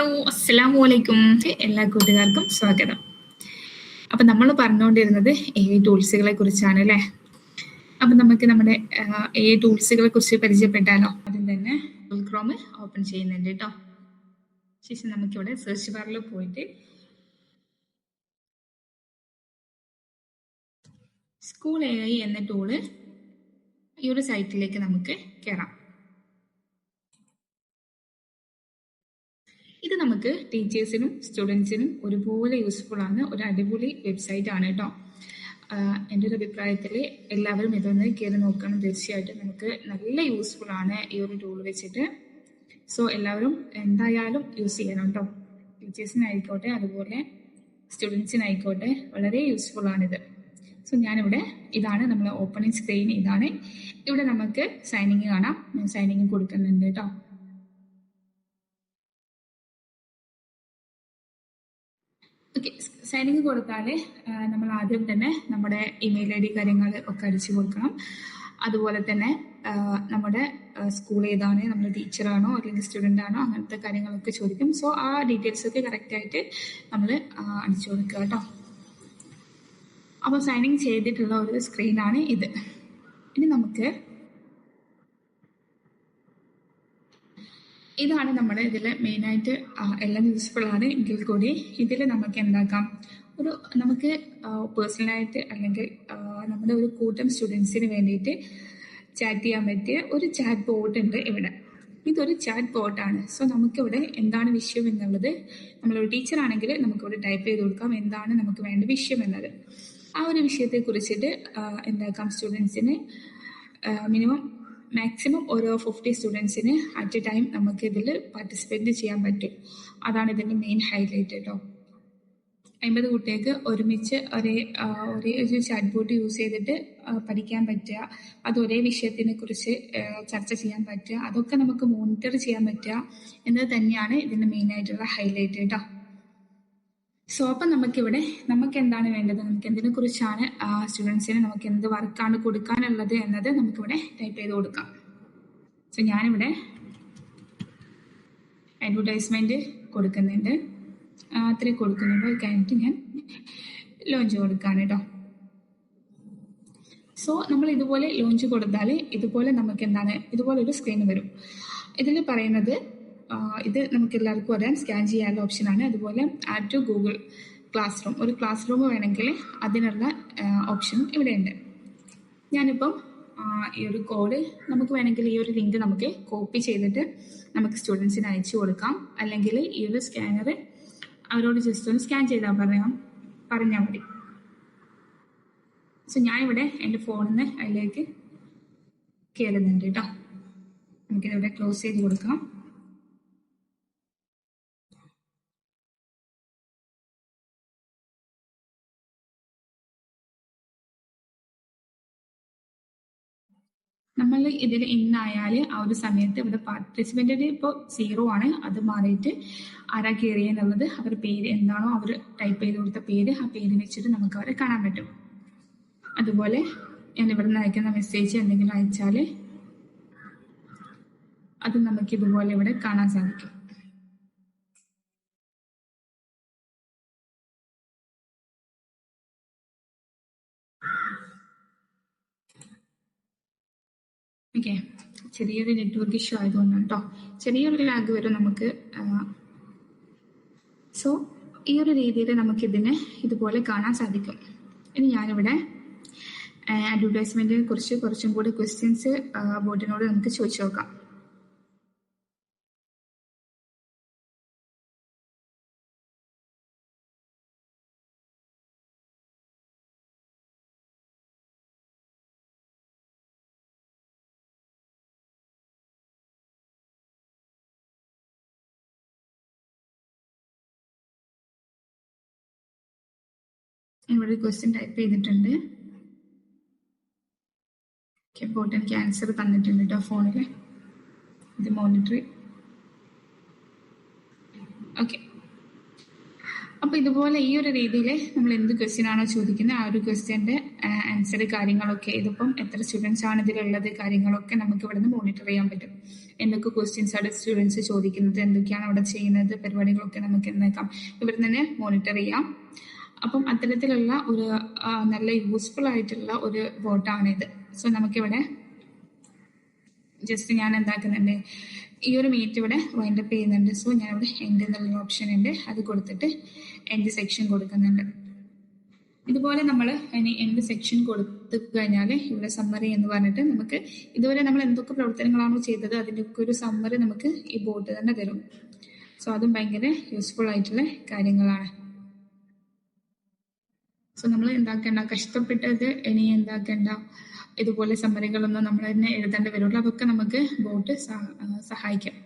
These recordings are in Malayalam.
ഹലോ, അസ്സലാമു അലൈക്കും. എല്ലാ കൂട്ടുകാർക്കും സ്വാഗതം. അപ്പൊ നമ്മൾ പറഞ്ഞുകൊണ്ടിരുന്നത് AI ടൂൾസുകളെ കുറിച്ചാണ് അല്ലേ? അപ്പൊ നമുക്ക് നമ്മുടെ AI ടൂൾസുകളെ കുറിച്ച് പരിചയപ്പെട്ടാലോ? ആദ്യം തന്നെ ഗൂഗിൾ ക്രോം ഓപ്പൺ ചെയ്യുന്നുണ്ട് കേട്ടോ. ശേഷം നമുക്കിവിടെ സെർച്ച് ബാറിൽ പോയിട്ട് സ്കൂൾ AI എന്ന ടൂള് ഈ ഒരു സൈറ്റിലേക്ക് നമുക്ക് കയറാം. ഇത് നമുക്ക് ടീച്ചേഴ്സിനും സ്റ്റുഡൻസിനും ഒരുപോലെ യൂസ്ഫുൾ ആണ്. ഒരു അടിപൊളി വെബ്സൈറ്റ് ആണ് കേട്ടോ. എൻ്റെ ഒരു അഭിപ്രായത്തിൽ എല്ലാവരും ഇതൊന്ന് കയറി നോക്കണം. തീർച്ചയായിട്ടും നമുക്ക് നല്ല യൂസ്ഫുൾ ആണ് ഈ ഒരു ടൂൾ വെച്ചിട്ട്. സോ എല്ലാവരും എന്തായാലും യൂസ് ചെയ്യണം കേട്ടോ. ടീച്ചേഴ്സിനായിക്കോട്ടെ അതുപോലെ സ്റ്റുഡൻസിനായിക്കോട്ടെ വളരെ യൂസ്ഫുൾ ആണിത്. സോ ഞാനിവിടെ ഇതാണ് നമ്മൾ ഓപ്പണിംഗ് സ്ക്രീൻ. ഇതാണ് ഇവിടെ നമുക്ക് സൈനിങ് കാണാം. ഞാൻ സൈനിങ് കൊടുക്കുന്നുണ്ട് കേട്ടോ. ഓക്കെ, സൈനിങ് കൊടുത്താൽ നമ്മൾ ആദ്യം തന്നെ നമ്മുടെ ഇമെയിൽ ID കാര്യങ്ങൾ ഒക്കെ അടിച്ചു കൊടുക്കണം. അതുപോലെ തന്നെ നമ്മുടെ സ്കൂൾ ഏതാണ്, നമ്മൾ ടീച്ചറാണോ അല്ലെങ്കിൽ സ്റ്റുഡൻ്റ് ആണോ, അങ്ങനത്തെ കാര്യങ്ങളൊക്കെ ചോദിക്കും. സോ ആ ഡീറ്റെയിൽസ് ഒക്കെ കറക്റ്റായിട്ട് നമ്മൾ അടിച്ചു കൊടുക്കുക കേട്ടോ. അപ്പോൾ സൈനിങ് ചെയ്തിട്ടുള്ള ഒരു സ്ക്രീനാണ് ഇത്. ഇനി നമുക്ക് ഇതാണ് നമ്മുടെ ഇതിൽ മെയിനായിട്ട് എല്ലാം യൂസ്ഫുൾ ആണ് എങ്കിൽ കൂടി ഇതിൽ നമുക്ക് എന്താക്കാം, നമുക്ക് പേഴ്സണലായിട്ട് അല്ലെങ്കിൽ നമ്മുടെ ഒരു കൂട്ടം സ്റ്റുഡൻസിന് വേണ്ടിയിട്ട് ചാറ്റ് ചെയ്യാൻ പറ്റിയ ഒരു ചാറ്റ് ബോട്ട് ഉണ്ട് ഇവിടെ. ഇതൊരു ചാറ്റ് ബോട്ടാണ്. സോ നമുക്കിവിടെ എന്താണ് വിഷയം എന്നുള്ളത് നമ്മളൊരു ടീച്ചറാണെങ്കിൽ നമുക്കിവിടെ ടൈപ്പ് ചെയ്ത് കൊടുക്കാം എന്താണ് നമുക്ക് വേണ്ട വിഷയം എന്നത്. ആ ഒരു വിഷയത്തെ കുറിച്ചിട്ട് എന്താക്കാം, സ്റ്റുഡൻസിന് മാക്സിമം ഓരോ 50 സ്റ്റുഡൻസിന് അറ്റ് എ ടൈം നമുക്ക് ഇതിൽ പാർട്ടിസിപ്പേറ്റ് ചെയ്യാൻ പറ്റും. അതാണ് ഇതിൻ്റെ മെയിൻ ഹൈലൈറ്റ് കേട്ടോ. 50 കുട്ടികൾക്ക് ഒരുമിച്ച് ഒരേ ഒരു ചാറ്റ് ബോട്ട് യൂസ് ചെയ്തിട്ട് പഠിക്കാൻ പറ്റുക, അത് ഒരേ വിഷയത്തിനെ കുറിച്ച് ചർച്ച ചെയ്യാൻ പറ്റുക, അതൊക്കെ നമുക്ക് മോണിറ്റർ ചെയ്യാൻ പറ്റുക എന്നത് തന്നെയാണ് ഇതിൻ്റെ മെയിനായിട്ടുള്ള ഹൈലൈറ്റ് കേട്ടോ. സോ അപ്പം നമുക്കിവിടെ നമുക്ക് എന്താണ് വേണ്ടത്, നമുക്ക് എന്തിനെ കുറിച്ചാണ് സ്റ്റുഡൻസിന് നമുക്ക് എന്ത് വർക്കാണ് കൊടുക്കാനുള്ളത് എന്നത് നമുക്കിവിടെ ടൈപ്പ് ചെയ്ത് കൊടുക്കാം. സോ ഞാനിവിടെ അഡ്വർടൈസ്മെൻറ്റ് കൊടുക്കുന്നുണ്ട്. അത്രയും കൊടുക്കുന്നുണ്ട്. അത് കഴിഞ്ഞിട്ട് ഞാൻ ലോഞ്ച് കൊടുക്കുകയാണ് കേട്ടോ. സോ നമ്മൾ ഇതുപോലെ ലോഞ്ച് കൊടുത്താൽ ഇതുപോലെ നമുക്ക് എന്താണ്, ഇതുപോലെ ഒരു സ്ക്രീൻ വരും. ഇതിൽ പറയുന്നത് ഇത് നമുക്ക് എല്ലാവർക്കും അറിയാം, സ്കാൻ ചെയ്യാനുള്ള ഓപ്ഷനാണ്. അതുപോലെ add to Google classroom, ഒരു ക്ലാസ് റൂം വേണമെങ്കിൽ അതിനുള്ള ഓപ്ഷനും ഇവിടെ ഉണ്ട്. ഞാനിപ്പം ഈ ഒരു കോഡ് നമുക്ക് വേണമെങ്കിൽ ഈ ഒരു ലിങ്ക് നമുക്ക് കോപ്പി ചെയ്തിട്ട് നമുക്ക് സ്റ്റുഡൻസിന് അയച്ചു കൊടുക്കാം. അല്ലെങ്കിൽ ഈ ഒരു സ്കാനർ അവരോട് ജസ്റ്റ് ഒന്ന് സ്കാൻ ചെയ്താൽ പറഞ്ഞാൽ മതി. സോ ഞാനിവിടെ എൻ്റെ ഫോണിൽ നിന്ന് അതിലേക്ക് കയറുന്നുണ്ട് കേട്ടോ. നമുക്കിതിവിടെ ക്ലോസ് ചെയ്ത് കൊടുക്കാം. നമ്മൾ ഇതിൽ ഇന്നായാൽ ആ ഒരു സമയത്ത് ഇവിടെ പാർട്ടിസിപ്പൻറ്റിന് ഇപ്പോൾ 0 ആണ്. അത് മാറിയിട്ട് ആരാ കയറിയെന്നുള്ളത് അവരുടെ പേര് എന്താണോ അവർ ടൈപ്പ് ചെയ്ത് കൊടുത്ത പേര്, ആ പേര് വെച്ചിട്ട് നമുക്ക് അവരെ കാണാൻ പറ്റും. അതുപോലെ ഞാൻ ഇവിടെ നിന്ന് അയക്കുന്ന മെസ്സേജ് എന്തെങ്കിലും അയച്ചാൽ അത് നമുക്ക് ഇതുപോലെ ഇവിടെ കാണാൻ സാധിക്കും. ഓക്കെ, ചെറിയൊരു നെറ്റ്വർക്ക് ഇഷ്യൂ ആയതുകൊണ്ടാണ് കേട്ടോ. ചെറിയൊരു ലാഗ് വരും നമുക്ക്. സോ ഈ ഒരു രീതിയിൽ നമുക്കിതിനെ ഇതുപോലെ കാണാൻ സാധിക്കും. ഇനി ഞാനിവിടെ അഡ്വർടൈസ്മെൻറ്റിനെ കുറിച്ച് കുറച്ചും കൂടി ക്വസ്റ്റ്യൻസ് ബോർഡിനോട് നമുക്ക് ചോദിച്ചു നോക്കാം. ഇവിടെ ക്വസ്റ്റ്യൻ ടൈപ്പ് ചെയ്തിട്ടുണ്ട്. ബോട്ട് എനിക്ക് ആൻസർ തന്നിട്ടുണ്ട് കേട്ടോ ഫോണിൽ. ഇത് മോണിറ്റർ. ഓക്കെ, അപ്പൊ ഇതുപോലെ ഈ ഒരു രീതിയിൽ നമ്മൾ എന്ത് ക്വസ്റ്റ്യൻ ആണോ ചോദിക്കുന്നത് ആ ഒരു ക്വസ്റ്റ്യന്റെ ആൻസർ കാര്യങ്ങളൊക്കെ ഇതിപ്പം എത്ര സ്റ്റുഡൻസ് ആണ് ഇതിലുള്ളത് കാര്യങ്ങളൊക്കെ നമുക്ക് ഇവിടെ നിന്ന് മോണിറ്റർ ചെയ്യാൻ പറ്റും. എന്തൊക്കെ ക്വസ്റ്റ്യൻസ് ആണ് സ്റ്റുഡൻസ് ചോദിക്കുന്നത്, എന്തൊക്കെയാണ് അവിടെ ചെയ്യുന്നത്, പരിപാടികളൊക്കെ നമുക്ക് എന്താക്കാം ഇവിടെ നിന്ന് മോണിറ്റർ ചെയ്യാം. അപ്പം അത്തരത്തിലുള്ള ഒരു നല്ല യൂസ്ഫുൾ ആയിട്ടുള്ള ഒരു ബോട്ടാണിത്. സോ നമുക്കിവിടെ ജസ്റ്റ് ഞാൻ എന്താക്കുന്നുണ്ട്, ഈ ഒരു മീറ്റ് ഇവിടെ വൈൻഡ് അപ്പ് ചെയ്യുന്നുണ്ട്. സോ ഞാൻ ഇവിടെ എൻഡ് എന്നുള്ള ഓപ്ഷൻ ഉണ്ട്, അത് കൊടുത്തിട്ട് എൻഡ് സെക്ഷൻ കൊടുക്കുന്നുണ്ട്. ഇതുപോലെ നമ്മൾ ഇനി എൻഡ് സെക്ഷൻ കൊടുത്തു കഴിഞ്ഞാൽ ഇവിടെ സമ്മറി എന്ന് പറഞ്ഞിട്ട് നമുക്ക് ഇതുവരെ നമ്മൾ എന്തൊക്കെ പ്രവർത്തനങ്ങളാണോ ചെയ്തത് അതിൻ്റെയൊക്കെ ഒരു സമ്മറി നമുക്ക് ഈ ബോർഡ് തന്നെ തരും. സോ അതും ഭയങ്കര യൂസ്ഫുൾ ആയിട്ടുള്ള കാര്യങ്ങളാണ്. സോ നമ്മൾ എന്താക്കേണ്ട, കഷ്ടപ്പെട്ടത് ഇനി എന്താക്കേണ്ട, ഇതുപോലെ സമ്മറികളൊന്നും നമ്മൾ തന്നെ എഴുതേണ്ടി വരുള്ളൂ. അതൊക്കെ നമുക്ക് ബോട്ട് സഹായിക്കാം.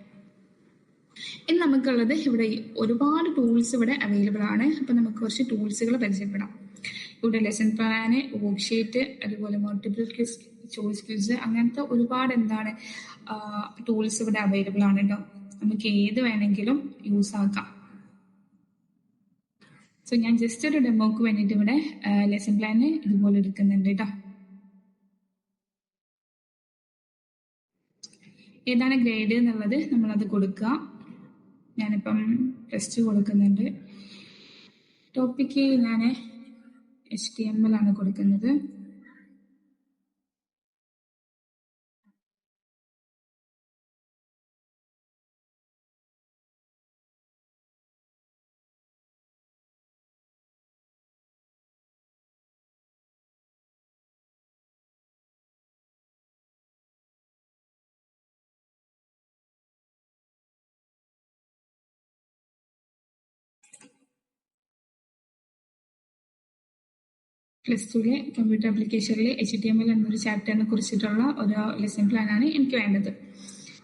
ഇനി നമുക്കുള്ളത് ഇവിടെ ഒരുപാട് ടൂൾസ് ഇവിടെ അവൈലബിൾ ആണ്. അപ്പൊ നമുക്ക് കുറച്ച് ടൂൾസുകൾ പരിചയപ്പെടാം. ഇവിടെ ലെസൺ പ്ലാന്, വർക്ക്ഷീറ്റ്, അതുപോലെ മൾട്ടിപ്പിൾ ചോയ്സ് ക്വിസ്, അങ്ങനത്തെ ഒരുപാട് ടൂൾസ് ഇവിടെ അവൈലബിൾ ആണ് കേട്ടോ. നമുക്ക് ഏത് വേണമെങ്കിലും യൂസ് ആക്കാം. സോ ഞാൻ ജസ്റ്റ് ഒരു ഡെമോക്ക് വേണ്ടിയിട്ട് ഇവിടെ ലെസൺ പ്ലാന് ഇതുപോലെ എടുക്കുന്നുണ്ട് കേട്ടോ. ഏതാണ് ഗ്രേഡ് എന്നുള്ളത് നമ്മളത് കൊടുക്കുക. ഞാനിപ്പം +2 കൊടുക്കുന്നുണ്ട്. ടോപ്പിക്ക് ഞാൻ HTML ആണ് കൊടുക്കുന്നത്. +2 കമ്പ്യൂട്ടർ ആപ്ലിക്കേഷനിൽ HTML എന്നൊരു ചാപ്റ്ററിനെ കുറിച്ചിട്ടുള്ള ഒരു ലെസൺ പ്ലാനാണ് എനിക്ക് വേണ്ടത്.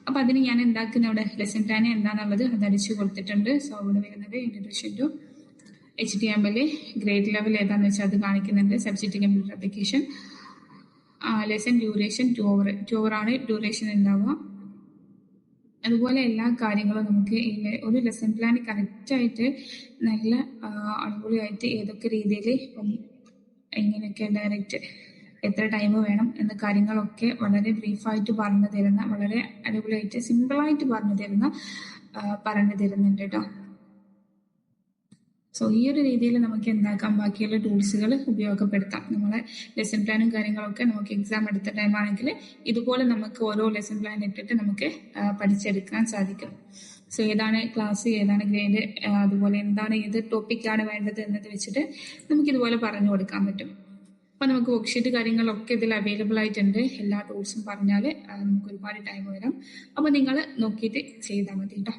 അപ്പൊ അതിന് ഞാൻ എന്താക്കുന്ന ഇവിടെ ലെസൺ പ്ലാൻ എന്താണെന്നുള്ളത് അത് അടിച്ചു കൊടുത്തിട്ടുണ്ട്. സോ അവിടെ വരുന്നത് introduction to HTML, grade level ഏതാന്ന് വെച്ചാൽ അത് കാണിക്കുന്നുണ്ട്. Subject computer application, lesson duration 2 hour ആണ് ഡ്യൂറേഷൻ ഉണ്ടാവുക. അതുപോലെ എല്ലാ കാര്യങ്ങളും നമുക്ക് ഒരു ലെസൺ പ്ലാൻ കറക്റ്റായിട്ട് നല്ല അടിപൊളിയായിട്ട് ഏതൊക്കെ രീതിയിൽ ഇപ്പം എങ്ങനെയൊക്കെ ഡയറക്റ്റ് എത്ര ടൈം വേണം എന്ന കാര്യങ്ങളൊക്കെ വളരെ ബ്രീഫായിട്ട് പറഞ്ഞു തരുന്ന, വളരെ അടിപൊളിയായിട്ട് സിമ്പിളായിട്ട് പറഞ്ഞു തരുന്നുണ്ട് കേട്ടോ. സോ ഈ ഒരു രീതിയിൽ നമുക്ക് എന്താക്കാം, ബാക്കിയുള്ള ടൂൾസുകൾ ഉപയോഗപ്പെടുത്താം. നമ്മളെ ലെസൺ പ്ലാനും കാര്യങ്ങളൊക്കെ നമുക്ക് എക്സാം എടുത്ത ടൈം ആണെങ്കിൽ ഇതുപോലെ നമുക്ക് ഓരോ ലെസൺ പ്ലാൻ ഇട്ടിട്ട് നമുക്ക് പഠിച്ചെടുക്കാൻ സാധിക്കും. സോ ഏതാണ് ക്ലാസ്, ഏതാണ് ഗ്രേഡ്, അതുപോലെ എന്താണ് ഏത് ടോപ്പിക്കാണ് വേണ്ടത് എന്നത് വെച്ചിട്ട് നമുക്ക് ഇതുപോലെ പറഞ്ഞു കൊടുക്കാൻ പറ്റും. അപ്പൊ നമുക്ക് വർക്ക്ഷീറ്റ് കാര്യങ്ങളൊക്കെ ഇതിൽ അവൈലബിൾ ആയിട്ടുണ്ട്. എല്ലാ ടൂൾസും പറഞ്ഞാൽ നമുക്ക് ഒരുപാട് ടൈം വരും. അപ്പൊ നിങ്ങൾ നോക്കിയിട്ട് ചെയ്താൽ മതി കേട്ടോ.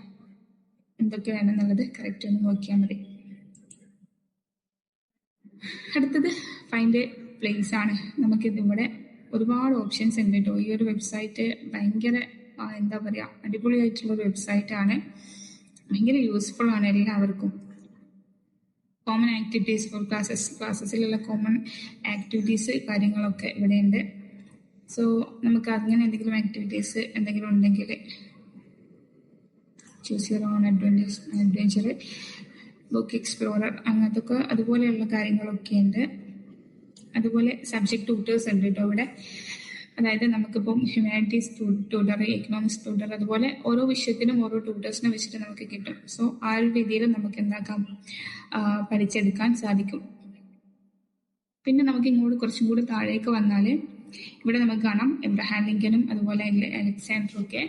എന്തൊക്കെ വേണമെന്നുള്ളത് കറക്റ്റ് ഒന്ന് നോക്കിയാൽ മതി. അടുത്തത് ഫൈൻഡ് പ്ലേസ് ആണ്. നമുക്കിതിവിടെ ഒരുപാട് ഓപ്ഷൻസ് ഉണ്ട് കേട്ടോ. ഈ ഒരു വെബ്സൈറ്റ് ഭയങ്കര എന്താ പറയുക, അടിപൊളിയായിട്ടുള്ള ഒരു വെബ്സൈറ്റ് ആണ്. ഭയങ്കര യൂസ്ഫുൾ ആണ് എല്ലാവർക്കും. കോമൺ ആക്ടിവിറ്റീസ് ഫോർ ക്ലാസ്സസിലുള്ള കോമൺ ആക്ടിവിറ്റീസ് കാര്യങ്ങളൊക്കെ ഇവിടെ ഉണ്ട്. സോ നമുക്ക് അങ്ങനെ എന്തെങ്കിലും ആക്ടിവിറ്റീസ് എന്തെങ്കിലും ഉണ്ടെങ്കിൽ choose your own adventure, book explorer, അങ്ങനത്തെ അതുപോലെയുള്ള കാര്യങ്ങളൊക്കെ ഉണ്ട്. അതുപോലെ സബ്ജക്ട് ട്യൂട്ടേഴ്സ് ഉണ്ട് കേട്ടോ ഇവിടെ. അതായത് നമുക്കിപ്പം ഹ്യൂമാനിറ്റീസ് ട്യൂട്ടർ, എക്കണോമിക്സ് ട്യൂട്ടർ, അതുപോലെ ഓരോ വിഷയത്തിനും ഓരോ ട്യൂട്ടേഴ്സിനെ വെച്ചിട്ട് നമുക്ക് കിട്ടും. സോ ആ ഒരു രീതിയിൽ നമുക്ക് എന്താക്കാം, പഠിച്ചെടുക്കാൻ സാധിക്കും. പിന്നെ നമുക്ക് ഇങ്ങോട്ട് കുറച്ചും കൂടി താഴേക്ക് വന്നാൽ ഇവിടെ നമുക്ക് കാണാം എബ്രഹാം ലിങ്കനും അതുപോലെ അലക്സാണ്ടറും ഒക്കെ.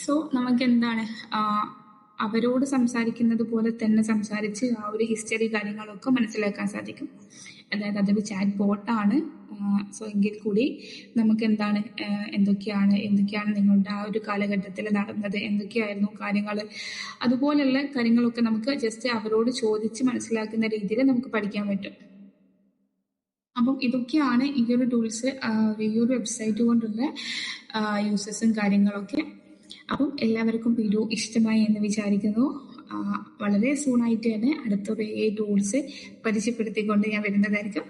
സോ നമുക്ക് എന്താണ്, അവരോട് സംസാരിക്കുന്നത് പോലെ തന്നെ സംസാരിച്ച് ആ ഒരു ഹിസ്റ്ററി കാര്യങ്ങളൊക്കെ മനസ്സിലാക്കാൻ സാധിക്കും. അതായത് അതൊരു ചാറ്റ് ബോട്ടാണ്. സോ എങ്കിൽ കൂടി നമുക്ക് എന്താണ്, എന്തൊക്കെയാണ് നിങ്ങളുടെ ആ ഒരു കാലഘട്ടത്തിൽ നടന്നത്, എന്തൊക്കെയായിരുന്നു കാര്യങ്ങൾ, അതുപോലെയുള്ള കാര്യങ്ങളൊക്കെ നമുക്ക് ജസ്റ്റ് അവരോട് ചോദിച്ച് മനസ്സിലാക്കുന്ന രീതിയിൽ നമുക്ക് പഠിക്കാൻ പറ്റും. അപ്പം ഇതൊക്കെയാണ് ഈ ഒരു ടൂൾസ്, ഈ ഒരു വെബ്സൈറ്റ് കൊണ്ടുള്ള യൂസസും കാര്യങ്ങളൊക്കെ. അപ്പം എല്ലാവർക്കും വീഡിയോ ഇഷ്ടമായി എന്ന് വിചാരിക്കുന്നു. വളരെ സൂണായിട്ട് തന്നെ അടുത്തൊരു ടൂൾസ് പരിചയപ്പെടുത്തിക്കൊണ്ട് ഞാൻ വരുന്നതായിരിക്കും.